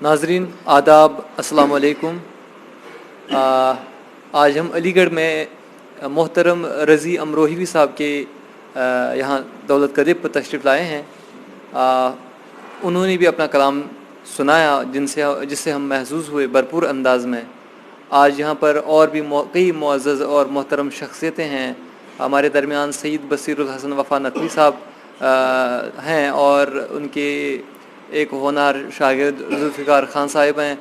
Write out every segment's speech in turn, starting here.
ناظرین آداب، السلام علیکم۔ آج ہم علی گڑھ میں محترم رضی امروہوی صاحب کے یہاں دولت قدب پر تشریف لائے ہیں۔ انہوں نے بھی اپنا کلام سنایا جس سے ہم محظوظ ہوئے بھرپور انداز میں۔ آج یہاں پر اور بھی کئی معزز اور محترم شخصیتیں ہیں۔ ہمارے درمیان سید بصیر الحسن وفا نقوی صاحب ہیں اور ان کے ایک ہونہار شاگرد ذوالفقار خان صاحب ہیں،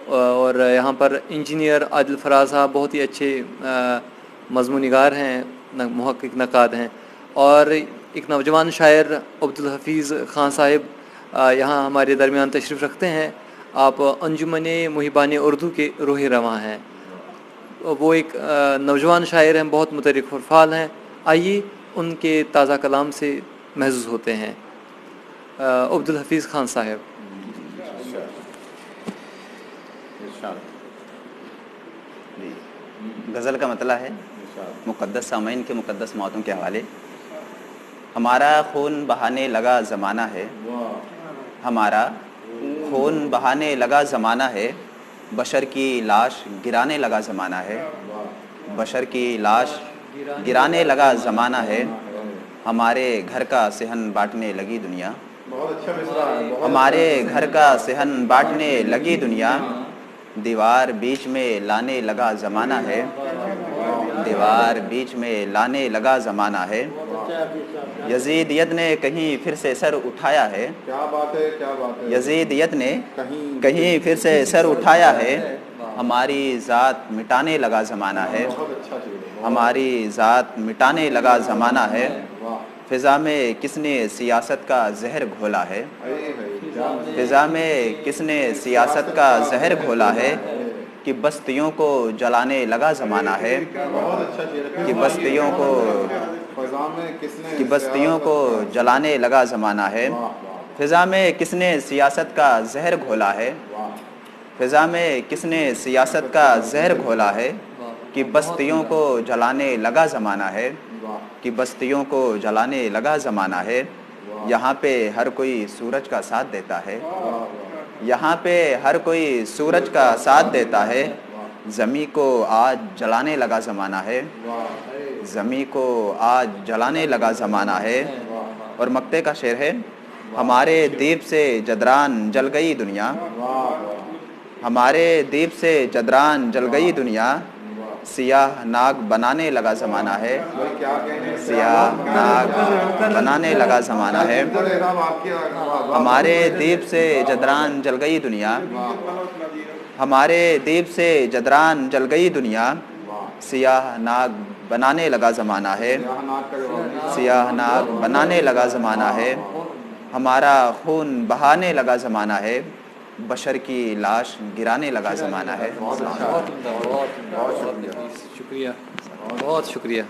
اور یہاں پر انجینئر عادل فراز صاحب بہت ہی اچھے مضمون نگار ہیں، محقق نقاد ہیں، اور ایک نوجوان شاعر عبدالحفیظ خان صاحب یہاں ہمارے درمیان تشریف رکھتے ہیں۔ آپ انجمن محبان اردو کے روح رواں ہیں۔ وہ ایک نوجوان شاعر ہیں، بہت متحرک فعال ہیں۔ آئیے ان کے تازہ کلام سے محظوظ ہوتے ہیں۔ عبدالحفیظ خان صاحب۔ غزل کا مطلع ہے مقدس سامعین کے مقدس موتوں کے حوالے۔ ہمارا خون بہانے لگا زمانہ ہے، ہمارا خون بہانے لگا زمانہ ہے، بشر کی لاش گرانے لگا زمانہ ہے، بشر کی لاش گرانے لگا زمانہ ہے، ہمارے گھر کا صحن بانٹنے لگی دنیا، ہمارے گھر کا صحن بانٹنے لگی دنیا، دیوار بیچ میں لانے لگا زمانہ ہے، دیوار بیچ میں لانے لگا زمانہ ہے، یزیدیت نے کہیں پھر سے سر اٹھایا ہے، یزیدیت نے کہیں پھر سے سر اٹھایا ہے، ہماری ذات مٹانے لگا زمانہ ہے، ہماری ذات مٹانے لگا زمانہ ہے، فضا میں کس نے سیاست کا زہر گھولا ہے، فضا میں کس نے سیاست کا زہر گھولا ہے، کہ بستیوں کو جلانے لگا زمانہ ہے، کہ بستیوں کو جلانے لگا زمانہ ہے، فضا میں کس نے سیاست کا زہر گھولا ہے، فضا میں کس نے سیاست کا زہر گھولا ہے، کہ بستیوں کو جلانے لگا زمانہ ہے، کہ بستیوں کو جلانے لگا زمانہ ہے، یہاں پہ ہر کوئی سورج کا ساتھ دیتا ہے، یہاں پہ ہر کوئی سورج کا ساتھ دیتا ہے، زمیں کو آج جلانے لگا زمانہ ہے، زمیں کو آج جلانے لگا زمانہ ہے۔ اور مقطع کا شعر ہے، ہمارے دیپ سے جدران جل گئی دنیا، ہمارے دیپ سے جدران جل گئی دنیا، سیاہ ناگ بنانے لگا زمانہ ہے، سیاہ ناگ بنانے لگا زمانہ ہے، ہمارے دیپ سے جدران جل گئی دنیا، ہمارے دیپ سے جدران جل گئی دنیا، سیاہ ناگ بنانے لگا زمانہ ہے، سیاہ ناگ بنانے لگا زمانہ ہے، ہمارا خون بہانے لگا زمانہ ہے، بشر کی لاش گرانے لگا زمانہ ہے۔ بہت شکریہ، بہت شکریہ۔